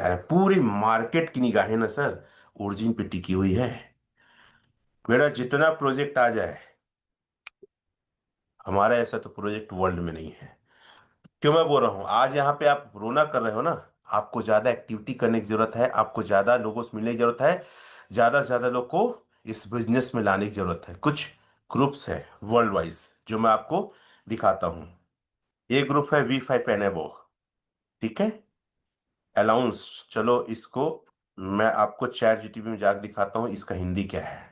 अरे पूरी मार्केट की निगाहें ना सर ओरिजिन पे टिकी हुई है। मेरा जितना प्रोजेक्ट आ जाए, हमारा ऐसा तो प्रोजेक्ट वर्ल्ड में नहीं है। क्यों मैं बोल रहा हूँ, आज यहाँ पे आप रोना कर रहे हो ना, आपको ज्यादा एक्टिविटी करने की जरूरत है, आपको ज्यादा लोगों से मिलने की जरूरत है, ज्यादा से ज्यादा लोग को इस बिजनेस में लाने की जरूरत है। कुछ ग्रुप्स है वर्ल्ड वाइज जो मैं आपको दिखाता हूँ। ये ग्रुप है V5 एनेबो, ठीक है, अलाउंस। चलो इसको मैं आपको चैट जीटीपी में जाकर दिखाता हूँ इसका हिंदी क्या है।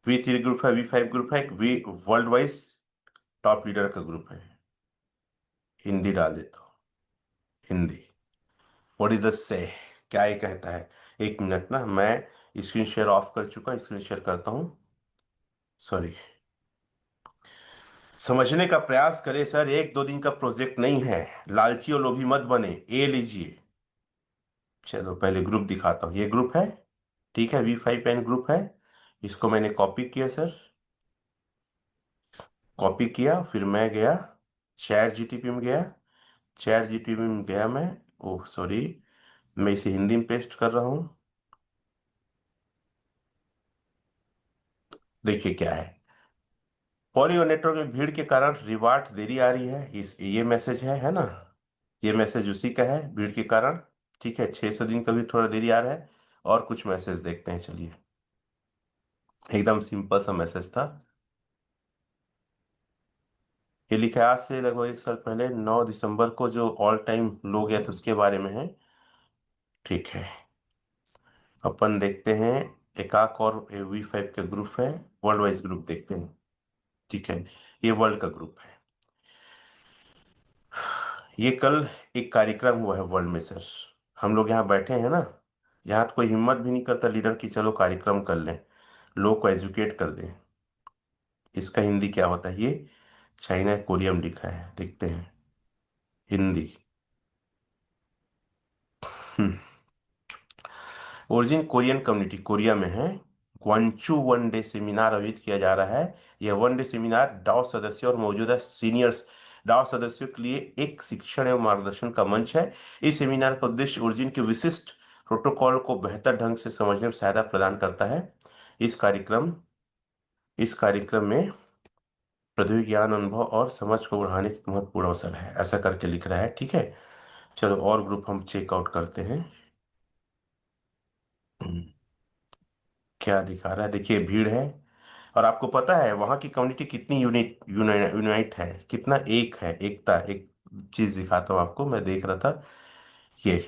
V3 ग्रुप है, V5 ग्रुप है, V world wise top leader का ग्रुप है। हिंदी डाल देता हूँ, हिंदी। व्हाट इज द से, क्या ये कहता है। एक मिनट ना, मैं स्क्रीन शेयर ऑफ कर चुका, स्क्रीन शेयर करता हूँ। सॉरी, समझने का प्रयास करें सर, एक दो दिन का प्रोजेक्ट नहीं है। लालची और लोभी मत बने, ए लीजिए। चलो पहले ग्रुप दिखाता हूँ, ये ग्रुप है, ठीक है, V5 एन ग्रुप है। इसको मैंने कॉपी किया सर, कॉपी किया, फिर मैं गया चैट जीटीपी में गया, चैट जीटीपी में गया मैं, ओह सॉरी, मैं इसे हिंदी में पेस्ट कर रहा हूँ। देखिए क्या है, पॉली और नेटवर्क में भीड़ के कारण रिवार्ड देरी आ रही है, इस ये मैसेज है ना, ये मैसेज उसी का है, भीड़ के कारण। ठीक है, 600 दिन का भी थोड़ा देरी आ रहा है। और कुछ मैसेज देखते हैं, चलिए। एकदम सिंपल सा मैसेज था। ये लिखा है आज से लगभग 1 साल पहले 9 दिसंबर को जो ऑल टाइम लो गया था उसके बारे में है। ठीक है, अपन देखते हैं। एकाक और V5 का ग्रुप है, वर्ल्ड वाइज ग्रुप देखते हैं। ठीक है, ये वर्ल्ड का ग्रुप है। ये कल एक कार्यक्रम हुआ है वर्ल्ड में सर, हम लोग यहाँ बैठे हैं ना, यहाँ तो कोई हिम्मत भी नहीं करता लीडर की चलो कार्यक्रम कर लें, लोग को एजुकेट कर दें। इसका हिंदी क्या होता है, ये चाइना कोरियम लिखा है, देखते हैं Hindi. Origin Korean community Korea में है। ग्वांचू वन डे सेमिनार आयोजित किया जा रहा है। यह वन डे सेमिनार डाओ सदस्यों और मौजूदा सीनियर्स डाओ सदस्यों के लिए एक शिक्षण एवं मार्गदर्शन का मंच है। इस सेमिनार का उद्देश्य ओरिजिन के विशिष्ट प्रोटोकॉल को बेहतर ढंग से समझने में सहायता प्रदान करता है। इस कार्यक्रम इस कार्यक्रम में प्रौद्योगिक ज्ञान, अनुभव और समझ को बढ़ाने की महत्वपूर्ण अवसर है, ऐसा करके लिख रहा है। ठीक है, चलो और ग्रुप हम चेकआउट करते हैं। क्या दिखा रहा है, देखिए भीड़ है। और आपको पता है वहां की कम्युनिटी कितनी यूनाइट है, कितना एक है, एकता। एक चीज दिखाता हूँ आपको, मैं देख रहा था, ये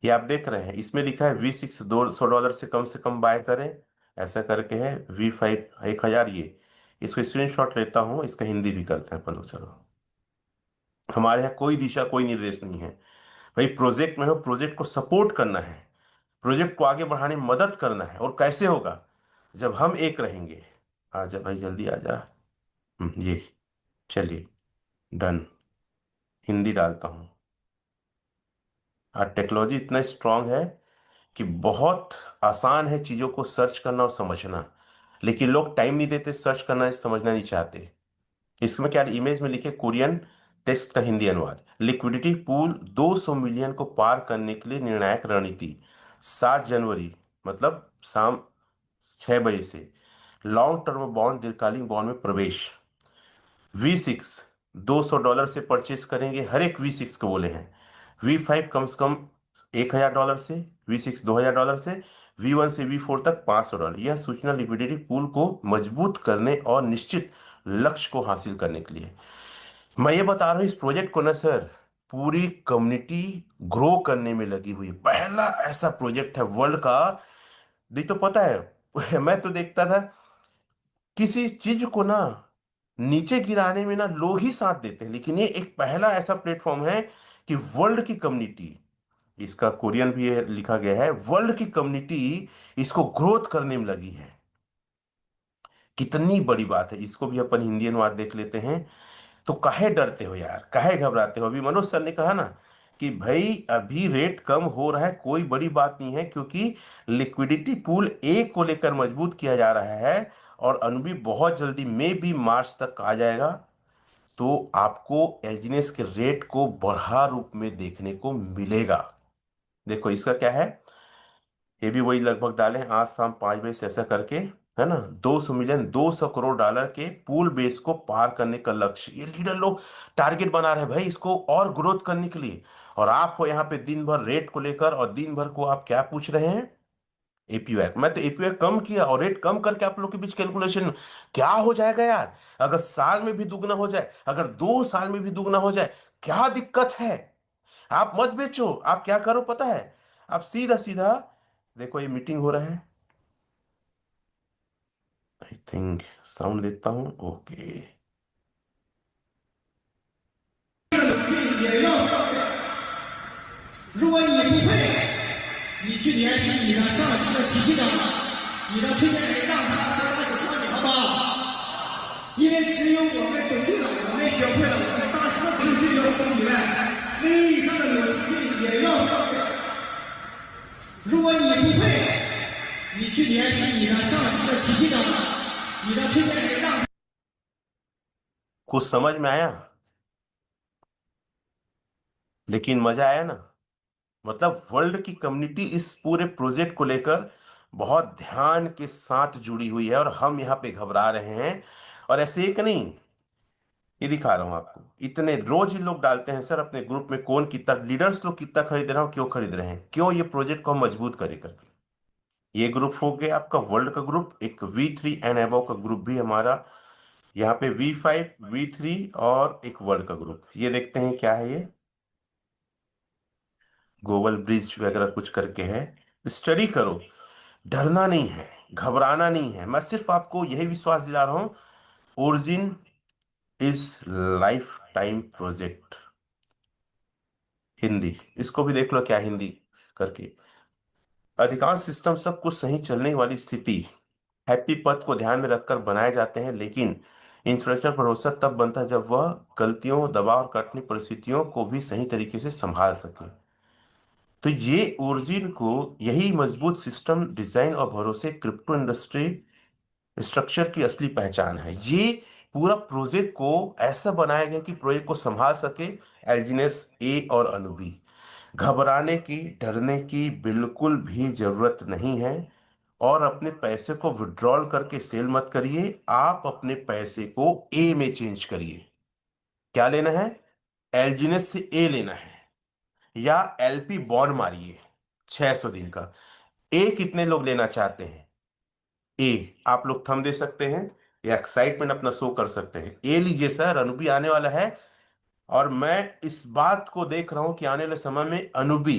ये आप देख रहे हैं, इसमें लिखा है V6 $200 से कम बाय करें, ऐसा करके है। V5 1000, ये इसको स्क्रीनशॉट लेता हूँ, इसका हिंदी भी करते हैं पलो चलो। हमारे यहाँ कोई दिशा कोई निर्देश नहीं है भाई, प्रोजेक्ट में हो, प्रोजेक्ट को सपोर्ट करना है, प्रोजेक्ट को आगे बढ़ाने में मदद करना है। और कैसे होगा, जब हम एक रहेंगे। आजा भाई जल्दी आजा। ये चलिए, डन, हिंदी डालता हूँ। टेक्नोलॉजी इतना स्ट्रांग है कि बहुत आसान है चीज़ों को सर्च करना और समझना, लेकिन लोग टाइम नहीं देते सर्च करना, समझना नहीं चाहते। इसमें क्या इमेज में लिखे, कोरियन टेक्स्ट का हिंदी अनुवाद, लिक्विडिटी पूल 200 मिलियन को पार करने के लिए निर्णायक रणनीति, 7 जनवरी, मतलब शाम 6 बजे से लॉन्ग टर्म बॉन्ड, दीर्घकालीन बॉन्ड में प्रवेश। V6 $200 से परचेस करेंगे, हर एक V6 को बोले हैं। V5 कम से कम $1000 से, V6 $2000 से, V1 से V4 तक $500। यह सूचना लिक्विडिटी पूल को मजबूत करने और निश्चित लक्ष्य को हासिल करने के लिए। मैं ये बता रहा हूँ, इस प्रोजेक्ट को ना सर पूरी कम्युनिटी ग्रो करने में लगी हुई है। पहला ऐसा प्रोजेक्ट है वर्ल्ड का। नहीं तो पता है मैं तो देखता था किसी चीज को ना नीचे गिराने में ना लोग ही साथ देते हैं, लेकिन ये एक पहला ऐसा प्लेटफॉर्म है कि वर्ल्ड की कम्युनिटी, इसका कोरियन भी ये लिखा गया है, वर्ल्ड की कम्युनिटी इसको ग्रोथ करने में लगी है। कितनी बड़ी बात है, इसको भी अपन हिंदी अनुवाद देख लेते हैं। तो काहे डरते हो यार, काहे घबराते हो। अभी मनोज सर ने कहा ना कि भाई अभी रेट कम हो रहा है, कोई बड़ी बात नहीं है, क्योंकि लिक्विडिटी पूल ए को लेकर मजबूत किया जा रहा है। और अनुभवी बहुत जल्दी, में भी मार्च तक आ जाएगा। तो आपको एलजीनेस के रेट को बढ़ा रूप में देखने को मिलेगा। देखो इसका क्या है, ये भी वही लगभग डाले हैं आज शाम 5 बजे से ऐसा करके, है ना, 200 मिलियन, 200 करोड़ डॉलर के पूल बेस को पार करने का लक्ष्य ये लीडर लोग टारगेट बना रहे हैं भाई, इसको और ग्रोथ करने के लिए। और आप हो यहाँ पे दिन भर रेट को लेकर, और दिन भर को आप क्या पूछ रहे हैं, एपीवाई। मैं तो एपीवाई कम किया और रेट कम करके आप लोग के बीच कैलकुलेशन क्या हो जाएगा यार। अगर साल में भी दुगना हो जाए, अगर 2 साल में भी दुगना हो जाए, क्या दिक्कत है। आप मत बेचो, आप क्या करो पता है, आप सीधा सीधा, देखो ये मीटिंग हो रहा है, आई थिंक साउंड देता हूं, ओके।也要，如果你不会，你去联系你的上级的体系长，你的推荐人，让他先把手交你，好不好？因为只有我们懂得了，我们学会了，我们当时程序员以外，会议上的有序也要会。如果你不会，你去联系你的上级的体系长，你的推荐人让。कुछ समझ में आया, लेकिन मजा आया ना। मतलब वर्ल्ड की कम्युनिटी इस पूरे प्रोजेक्ट को लेकर बहुत ध्यान के साथ जुड़ी हुई है, और हम यहाँ पे घबरा रहे हैं। और ऐसे एक नहीं, ये दिखा रहा हूँ आपको, इतने रोज ही लोग डालते हैं सर अपने ग्रुप में, कौन कितना, लीडर्स लोग कितना खरीद रहे हो, क्यों खरीद रहे हैं, क्यों, ये प्रोजेक्ट को हम मजबूत करें करके। ये ग्रुप हो गया आपका वर्ल्ड का ग्रुप, एक V3 एंड अबव का ग्रुप भी हमारा, यहाँ पे V5 V3 और एक वर्ल्ड का ग्रुप। ये देखते हैं क्या है, ये ग्लोबल ब्रिज वगैरह कुछ करके है। स्टडी करो, डरना नहीं है, घबराना नहीं है। मैं सिर्फ आपको यही विश्वास दिला रहा हूं, origin is life time project. Hindi इसको भी देख लो क्या हिंदी करके, अधिकांश सिस्टम सब कुछ सही चलने वाली स्थिति हैप्पी पथ को ध्यान में रखकर बनाए जाते हैं, लेकिन इंफ्रास्ट्रक्चर भरोसा तब बनता है जब वह गलतियों, दबाव और कठिन परिस्थितियों को भी सही तरीके से संभाल सके। तो ये ओरिजिन को, यही मजबूत सिस्टम डिजाइन और भरोसे क्रिप्टो इंडस्ट्री स्ट्रक्चर की असली पहचान है। ये पूरा प्रोजेक्ट को ऐसा बनाया गया कि प्रोजेक्ट को संभाल सके एल्जिनेस ए और अनुबी। घबराने की, डरने की बिल्कुल भी जरूरत नहीं है। और अपने पैसे को विड्रॉल करके सेल मत करिए, आप अपने पैसे को ए में चेंज करिए। क्या लेना है, एल्जिनेस से ए लेना है, या एलपी बॉन्ड मारिए 600 दिन का। ए कितने लोग लेना चाहते हैं, ए आप लोग थंब दे सकते हैं या एक्साइटमेंट अपना शो कर सकते हैं। ए लीजिए सर, अनुबी आने वाला है। और मैं इस बात को देख रहा हूं कि आने वाले समय में अनुबी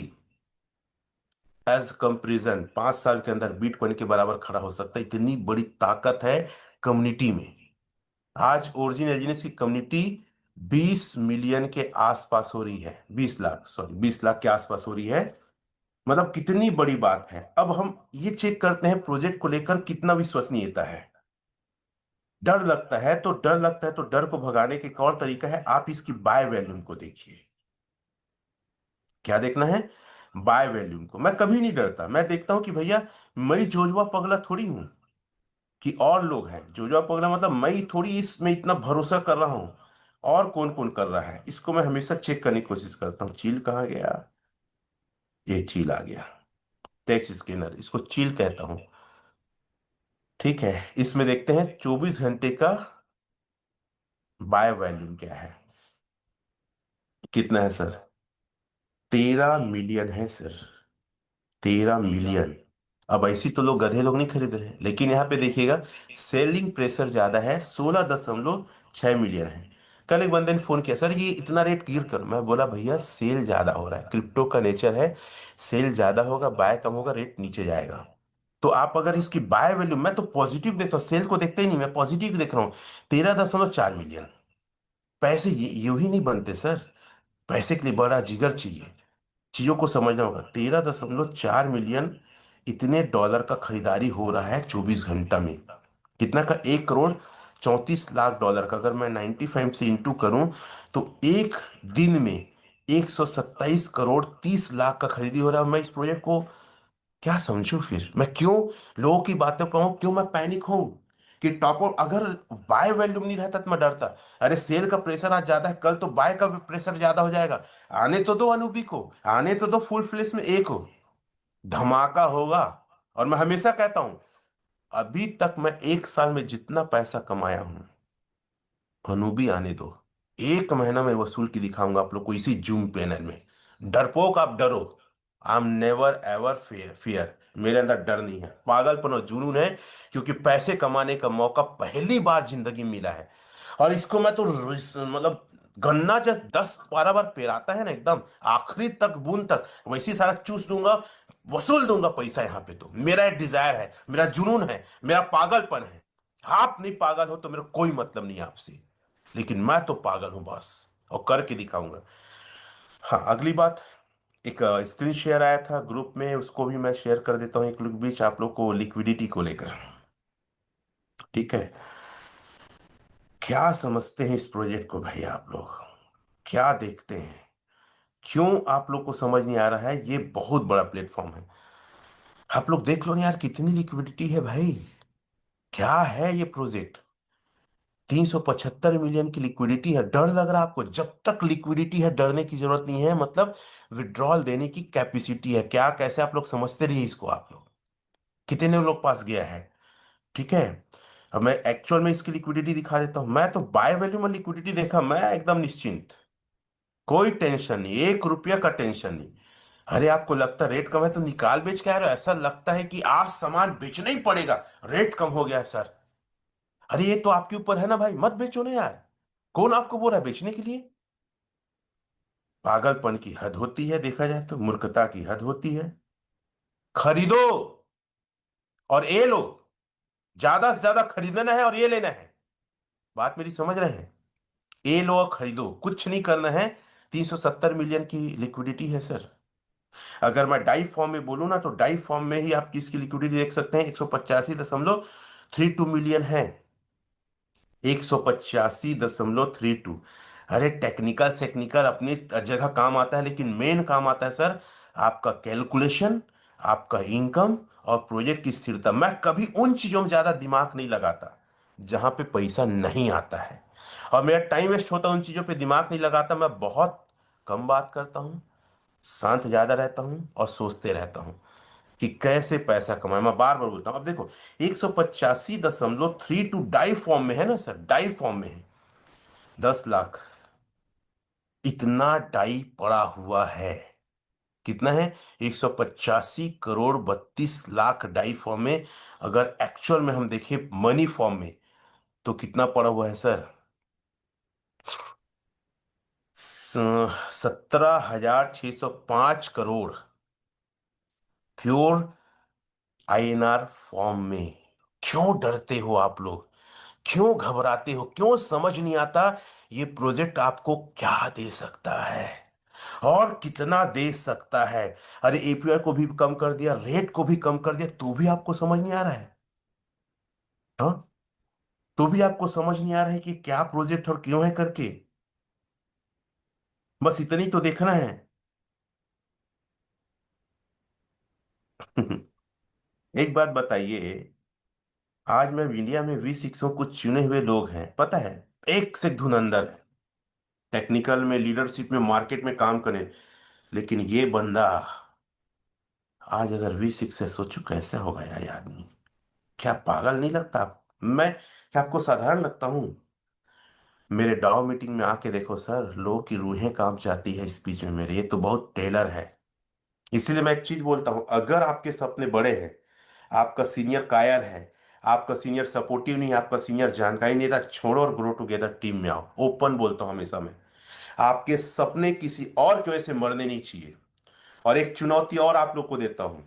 एज कंपेरिजन 5 साल के अंदर बिटकॉइन के बराबर खड़ा हो सकता है, इतनी बड़ी ताकत है कम्युनिटी में। आज ओरिजिन एजिनेस की कम्युनिटी 20 मिलियन के आसपास हो रही है, 20 लाख, सॉरी 20 लाख के आसपास हो रही है। मतलब कितनी बड़ी बात है। अब हम ये चेक करते हैं प्रोजेक्ट को लेकर कितना विश्वसनीयता है। डर लगता है तो डर लगता है तो डर को भगाने के एक और तरीका है, आप इसकी बाय वैल्यूम को देखिए। क्या देखना है, बाय वैल्यूम को। मैं कभी नहीं डरता, मैं देखता हूं कि भैया मैं जोजुआ पगला थोड़ी हूं कि और लोग हैं। जोजुआ पगला मतलब मैं थोड़ी इसमें इतना भरोसा कर रहा हूं, और कौन कौन कर रहा है, इसको मैं हमेशा चेक करने की कोशिश करता हूँ। चील कहाँ गया, ये चील आ गया, टेक्स्ट स्कैनर, इसको चील कहता हूं। ठीक है, इसमें देखते हैं 24 घंटे का बाय वैल्यूम क्या है। कितना है सर, 13 मिलियन है सर, 13 मिलियन। अब ऐसी तो लोग, गधे लोग नहीं खरीद रहे, लेकिन यहाँ पे देखिएगा सेलिंग प्रेशर ज्यादा है, 16.6 मिलियन है। कल एक बंदे ने फोन किया, सर ये इतना रेट गिर कर, मैं बोला भैया सेल ज्यादा हो रहा है, क्रिप्टो का नेचर है, सेल ज्यादा होगा, बाय कम होगा, रेट नीचे जाएगा। तो आप अगर इसकी बाय वैल्यू, मैं तो पॉजिटिव देखता हूँ, सेल को देखते ही नहीं, मैं पॉजिटिव देख रहा हूँ। 13.4 मिलियन। पैसे यूं ही नहीं बनते सर, पैसे के लिए बड़ा जिगर चाहिए, चीजों को समझना होगा। 13.4 मिलियन, इतने डॉलर का खरीदारी हो रहा है 24 घंटा में। कितना का, 1 करोड़ 34 लाख डॉलर का। अगर मैं 95 से इंटू करूं तो एक दिन में 127 करोड़ 30 लाख का खरीदी हो रहा है। मैं इस प्रोजेक्ट को क्या समझूं, फिर मैं क्यों लोगों की बातों पर हूं, क्यों मैं पैनिक हूं। कि टॉप आउट अगर बाय वॉल्यूम नहीं रहता तो मैं डरता। अरे सेल का प्रेशर आज ज्यादा है, कल तो बाय का प्रेशर ज्यादा हो जाएगा। आने तो दो अनूबी को, आने तो दो फुल फ्लेश में एक हो, धमाका होगा। और मैं हमेशा कहता हूं, अभी तक मैं एक साल में जितना पैसा कमाया हूं, अनूबी आने दो, एक महीना में वसूल के दिखाऊंगा आप लोग को इसी जूम पैनल में। डरपोक आप डरो, I am never ever fear. मेरे अंदर डर नहीं है, पागलपन और जुनून है, क्योंकि पैसे कमाने का मौका पहली बार जिंदगी में मिला है। और इसको मैं तो मतलब गन्ना जब 10-12 बार पेराता है ना, एकदम आखिरी तक बूंद तक वैसी सारा चूस दूंगा, वसूल दूंगा पैसा। यहाँ पे तो मेरा एक डिजायर है, मेरा जुनून है, मेरा पागलपन है। आप नहीं पागल हो तो मेरा कोई मतलब नहीं है आपसे, लेकिन मैं तो पागल हूं बॉस, और करके दिखाऊंगा। हाँ, अगली बात, एक स्क्रीन शेयर आया था ग्रुप में, उसको भी मैं शेयर कर देता हूँ एक लोग बीच आप लोग को, लिक्विडिटी को लेकर। ठीक है, क्या समझते हैं इस प्रोजेक्ट को भाई आप लोग, क्या देखते हैं? क्यों आप लोग को समझ नहीं आ रहा है? ये बहुत बड़ा प्लेटफॉर्म है, आप लोग देख लो ना यार, कितनी लिक्विडिटी है भाई। क्या है ये प्रोजेक्ट? 375 मिलियन की लिक्विडिटी है। डर लग रहा है आपको? जब तक लिक्विडिटी है डरने की जरूरत नहीं है, मतलब विड्रॉल देने की कैपेसिटी है। क्या कैसे आप लोग समझते रहिए इसको, आप लोग कितने लोग पास गया है। ठीक है, अब मैं एक्चुअल में इसकी लिक्विडिटी दिखा देता हूं। मैं तो बाय वैल्यू में लिक्विडिटी देखा, मैं एकदम निश्चिंत, कोई टेंशन नहीं, 1 रुपया का टेंशन नहीं। अरे आपको लगता है रेट कम है तो निकाल बेच के आ रहे हो? ऐसा लगता है कि आज सामान बेचना ही पड़ेगा, रेट कम हो गया है सर। अरे ये तो आपके ऊपर है ना भाई, मत बेचो ना यार। कौन आपको बोल रहा है बेचने के लिए? पागलपन की हद होती है, देखा जाए तो मूर्खता की हद होती है। खरीदो और ये लो, ज्यादा से ज्यादा खरीदना है और ये लेना है। बात मेरी समझ रहे हैं? ये लो और खरीदो, कुछ नहीं करना है। 370 मिलियन की लिक्विडिटी है सर। अगर मैं डाई फॉर्म में बोलूं ना, तो डाई फॉर्म में ही आप किसकी लिक्विडिटी देख सकते हैं, 185.32 मिलियन है। 185.32। अरे टेक्निकल सेक्निकल अपनी जगह काम आता है, लेकिन मेन काम आता है सर आपका कैलकुलेशन, आपका इनकम और प्रोजेक्ट की स्थिरता। मैं कभी उन चीजों में ज्यादा दिमाग नहीं लगाता जहां पे पैसा नहीं आता है, और मेरा टाइम वेस्ट होता है उन चीजों पे दिमाग नहीं लगाता। मैं बहुत कम बात करता हूँ, शांत ज्यादा रहता हूँ और सोचते रहता हूँ कि कैसे पैसा कमाए। मैं बार बार बोलता हूँ, अब देखो 185.32 डाई फॉर्म में है ना सर, डाई फॉर्म में है 10 लाख, इतना डाई पड़ा हुआ है। कितना है? 185 करोड़ 32 लाख डाई फॉर्म में। अगर एक्चुअल में हम देखें मनी फॉर्म में, तो कितना पड़ा हुआ है sir? 17,605 crore pure INR form में। क्यों डरते हो आप लोग? क्यों घबराते हो? क्यों समझ नहीं आता ये प्रोजेक्ट आपको क्या दे सकता है और कितना दे सकता है? अरे एपीआई को भी कम कर दिया, रेट को भी कम कर दिया, तो भी आपको समझ नहीं आ रहा है? हाँ, तो भी आपको समझ नहीं आ रहा है कि क्या प्रोजेक्ट और क्यों है करके? बस इतनी तो देखना है। एक बात बताइए, आज मैं इंडिया में 20 कुछ चुने हुए लोग हैं, पता है, एक से धुरंधर है, टेक्निकल में, लीडरशिप में, मार्केट में काम करें। लेकिन ये बंदा आज अगर V6 है, सोचो कैसे होगा यार ये आदमी। क्या पागल नहीं लगता आप? मैं क्या आपको साधारण लगता हूँ? मेरे डाउ मीटिंग में आके देखो सर, लोगों की रूहें कांप जाती है स्पीच में मेरे। ये तो बहुत टेलर है। इसीलिए मैं एक चीज बोलता हूँ, अगर आपके सपने बड़े हैं, आपका सीनियर कायर है, आपका सीनियर सपोर्टिव नहीं है, आपका सीनियर जानकारी नहीं था, छोड़ो और ग्रो टुगेदर टीम में आओ। ओपन बोलता हूँ हमेशा मैं, आपके सपने किसी और की वजह से मरने नहीं चाहिए। और एक चुनौती और आप लोग को देता हूं,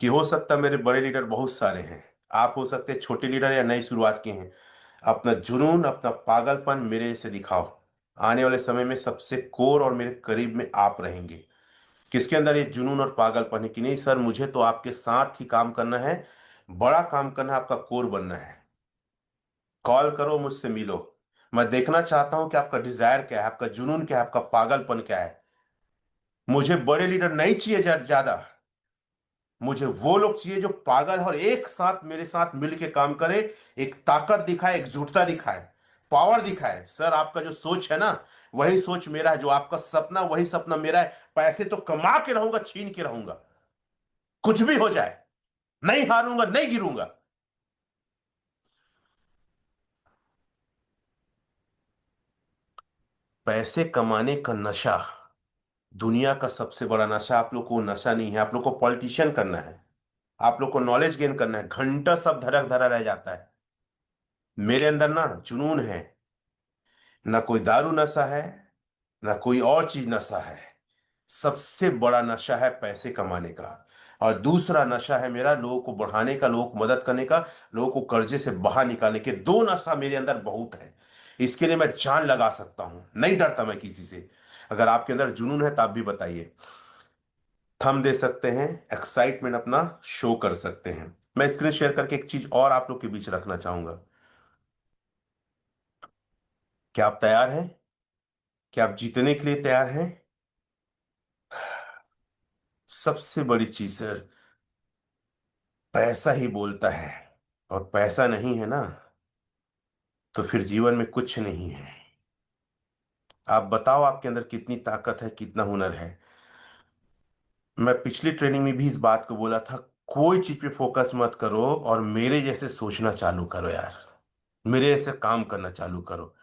कि हो सकता है मेरे बड़े लीडर बहुत सारे हैं, आप हो सकते हैं छोटे लीडर या नई शुरुआत के हैं। अपना जुनून, अपना पागलपन मेरे से दिखाओ। आने वाले समय में सबसे कोर और मेरे करीब में आप रहेंगे। किसके अंदर ये जुनून और पागलपन है कि नहीं सर, मुझे तो आपके साथ ही काम करना है, बड़ा काम करना है, आपका कोर बनना है। कॉल करो, मुझसे मिलो। मैं देखना चाहता हूं कि आपका डिजायर क्या है, आपका जुनून क्या है, आपका पागलपन क्या है। मुझे बड़े लीडर नहीं चाहिए ज्यादा, मुझे वो लोग चाहिए जो पागल है और एक साथ मेरे साथ मिल के काम करे, एक ताकत दिखाए, एकजुटता दिखाए, पावर दिखाए। सर आपका जो सोच है ना, वही सोच मेरा है, जो आपका सपना वही सपना मेरा है। पैसे तो कमा के रहूंगा, छीन के रहूंगा, कुछ भी हो जाए, नहीं हारूंगा, नहीं गिरूंगा। पैसे कमाने का नशा दुनिया का सबसे बड़ा नशा। आप लोग को नशा नहीं है, आप लोग को पॉलिटिशियन करना है, आप लोग को नॉलेज गेन करना है। घंटा सब धड़क धरा रह जाता है। मेरे अंदर ना जुनून है। ना कोई दारू नशा है, ना कोई और चीज नशा है। सबसे बड़ा नशा है पैसे कमाने का। और दूसरा नशा है मेरा लोगों को बढ़ाने का, लोगों को मदद करने का, लोगों को कर्जे से बाहर निकालने के। दो नशा मेरे अंदर बहुत है। इसके लिए मैं जान लगा सकता हूं, नहीं डरता मैं किसी से। अगर आपके अंदर जुनून है तो आप भी बताइए, थम दे सकते हैं, एक्साइटमेंट अपना शो कर सकते हैं। मैं स्क्रीन शेयर करके एक चीज और आप लोग के बीच रखना चाहूंगा। क्या आप तैयार हैं? क्या आप जीतने के लिए तैयार हैं? सबसे बड़ी चीज सर, पैसा ही बोलता है। और पैसा नहीं है ना, तो फिर जीवन में कुछ नहीं है। आप बताओ आपके अंदर कितनी ताकत है, कितना हुनर है। मैं पिछली ट्रेनिंग में भी इस बात को बोला था, कोई चीज पे फोकस मत करो और मेरे जैसे सोचना चालू करो यार, मेरे जैसे काम करना चालू करो।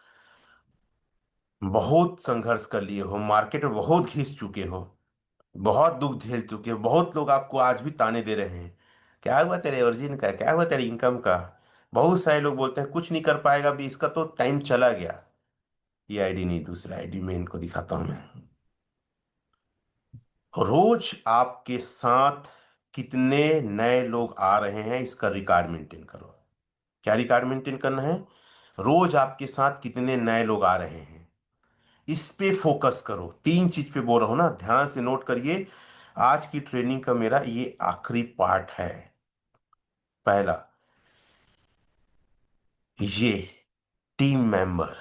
बहुत संघर्ष कर लिए हो, मार्केट में बहुत घिस चुके हो, बहुत दुख झेल चुके हो। बहुत लोग आपको आज भी ताने दे रहे हैं, क्या हुआ तेरे ओरिजिन का, क्या हुआ तेरे इनकम का। बहुत सारे लोग बोलते हैं कुछ नहीं कर पाएगा भी, इसका तो टाइम चला गया। ये आईडी नहीं, दूसरा आईडी में इनको दिखाता हूं मैं। रोज आपके साथ कितने नए लोग आ रहे हैं, इसका रिकॉर्ड मेंटेन करो। क्या रिकॉर्ड मेंटेन करना है? रोज आपके साथ कितने नए लोग आ रहे हैं, इस पे फोकस करो। तीन चीज पे बोल रहा हूं ना, ध्यान से नोट करिए। आज की ट्रेनिंग का मेरा ये आखिरी पार्ट है। पहला, ये टीम मेंबर।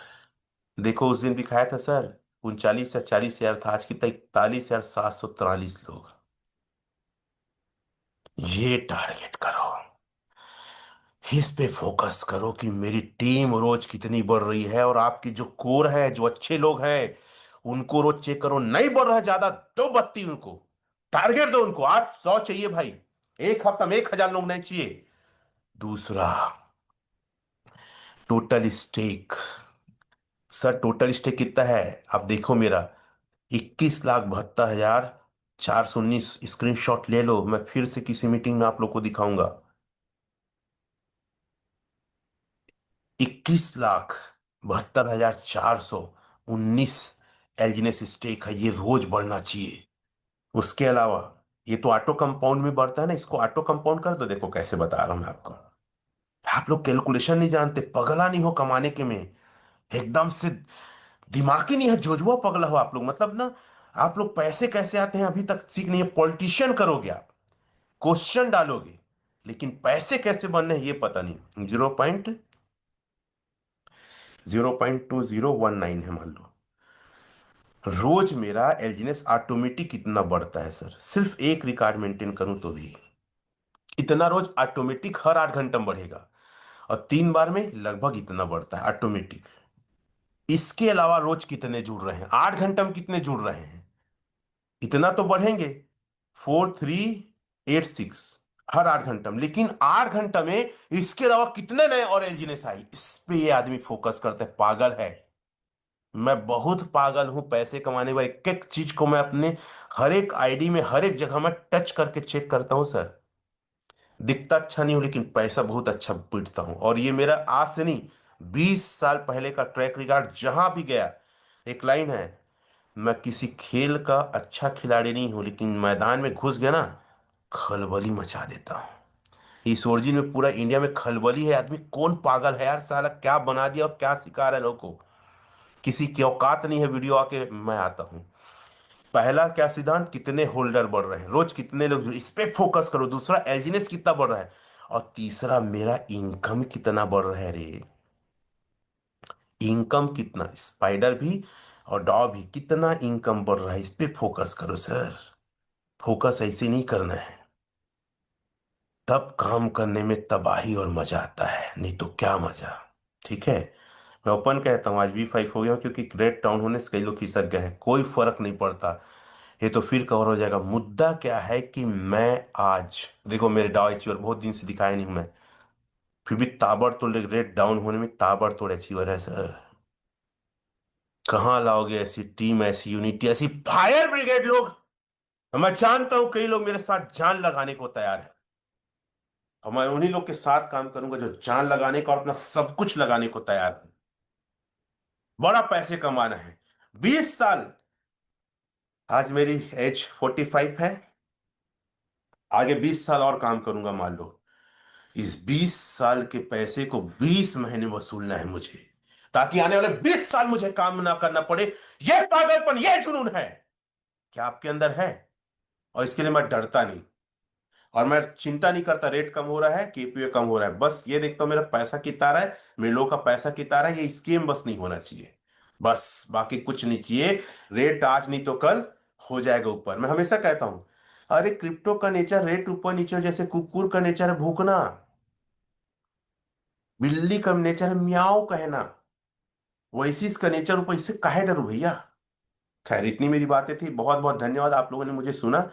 देखो उस दिन दिखाया था सर, 39 या 40 हजार था, आज कितना, 41,743 लोग। ये टारगेट करो, इस पे फोकस करो कि मेरी टीम रोज कितनी बढ़ रही है। और आपकी जो कोर है, जो अच्छे लोग हैं, उनको रोज चेक करो, नहीं बढ़ रहा है ज्यादा, तो 32 उनको टारगेट दो। उनको 800 चाहिए भाई, एक हफ्ता में 1,000 लोग नहीं चाहिए। दूसरा, total stake. Sir total stake कितना है? आप देखो मेरा, 21,72,419। स्क्रीनशॉट ले लो, मैं फिर से किसी मीटिंग में आप लोग को दिखाऊंगा। 21,72,419 एलजीनेस स्टेक है। ये रोज बढ़ना चाहिए। उसके अलावा ये तो ऑटो कंपाउंड में बढ़ता है ना, इसको ऑटो कंपाउंड कर दो। देखो कैसे बता रहा हूं मैं आपको। आप लोग कैलकुलेशन नहीं जानते, पगला नहीं हो कमाने के में, एकदम से दिमाग ही नहीं है, जोजुआ पगला हो आप लोग। मतलब ना, आप लोग पैसे कैसे आते हैं अभी तक सीख नहीं है। पॉलिटिशियन करोगे आप, क्वेश्चन डालोगे, लेकिन पैसे कैसे बनने हैं ये पता नहीं। 0.2019 है मान लो। रोज मेरा एलजीनेस ऑटोमेटिक कितना बढ़ता है सर, सिर्फ एक रिकॉर्ड मेंटेन करूं तो भी इतना रोज ऑटोमेटिक हर 8 घंटे में बढ़ेगा। और 3 बार में लगभग इतना बढ़ता है ऑटोमेटिक। इसके अलावा रोज कितने जुड़ रहे हैं, 8 घंटे में कितने जुड़ रहे हैं, इतना तो बढ़ेंगे। 4386 हर 8 घंटे में। लेकिन 8 घंटे में इसके अलावा कितने नए और एलजीनेस आई, इस पे ये आदमी फोकस करता है। पागल है। मैं बहुत पागल हूं पैसे कमाने वाले। एक एक चीज को मैं अपने हर एक आईडी में, हर एक जगह में टच करके चेक करता हूं सर। दिखता अच्छा नहीं हूं, लेकिन पैसा बहुत अच्छा पीटता हूं। और ये मेरा आज से नहीं, 20 साल पहले का ट्रैक रिकॉर्ड। जहां भी गया, एक लाइन है, मैं किसी खेल का अच्छा खिलाड़ी नहीं हूं, लेकिन मैदान में घुस गया ना, खलबली मचा देता हूं। इस ओरिजिन में पूरा इंडिया में खलबली है। आदमी कौन पागल है यार, साला क्या बना दिया और क्या सिखा रहा है लोगों को। किसी की औकात नहीं है वीडियो आके, मैं आता हूं। पहला क्या सिद्धांत, कितने होल्डर बढ़ रहे हैं, रोज कितने लोग, इस पे फोकस करो। दूसरा, एल्जीनेस कितना बढ़ रहा है। और तीसरा, मेरा इनकम कितना बढ़ रहा है रे। इनकम कितना, स्पाइडर भी और डॉ भी कितना इनकम बढ़ रहा है, इस पे फोकस करो सर। फोकस ऐसे नहीं करना है। तब काम करने में तबाही और मजा आता है, नहीं तो क्या मजा। ठीक है। मैं ओपन कहता हूँ आज V5 हो गया, क्योंकि ग्रेट टाउन होने से कई लोग खिसक गए हैं, कोई फर्क नहीं पड़ता। ये तो फिर कवर हो जाएगा। मुद्दा क्या है कि मैं आज, देखो मेरे डाउ अचीवर बहुत दिन से दिखाया नहीं हूं मैं, फिर भी ताबड़तोड़ रेट डाउन होने में ताबड़तोड़ अचीवर है सर। कहाँ लाओगे ऐसी टीम, ऐसी यूनिटी, ऐसी फायर ब्रिगेड लोग। मैं जानता हूं कई लोग मेरे साथ जान लगाने को तैयार है, और मैं उन्हीं लोग के साथ काम करूंगा जो जान लगाने का और अपना सब कुछ लगाने को तैयार है। बड़ा पैसे कमाना है। 20 साल, आज मेरी एज 45 है, आगे 20 साल और काम करूंगा मान लो। इस 20 साल के पैसे को 20 महीने वसूलना है मुझे, ताकि आने वाले 20 साल मुझे काम ना करना पड़े। यह पागलपन, यह जुनून है, क्या आपके अंदर है? और इसके लिए मैं डरता नहीं, और मैं चिंता नहीं करता रेट कम हो रहा है, केपीए कम हो रहा है, बस ये देखता हूं मेरा पैसा कितना आ रहा है, मेरे लोग का पैसा कितना आ रहा है, ये स्कीम बस नहीं होना चाहिए। बस बाकी कुछ नहीं चाहिए। रेट आज नहीं तो कल हो जाएगा ऊपर। मैं हमेशा कहता हूं, अरे क्रिप्टो का नेचर रेट ऊपर नीचे, जैसे कुकुर का नेचर है भूखना, बिल्ली का नेचर है म्याऊं कहना, वैसी इसका नेचर ऊपर, इससे काहे डरू भैया। खैर इतनी मेरी बातें थी, बहुत बहुत धन्यवाद आप लोगों ने मुझे सुना।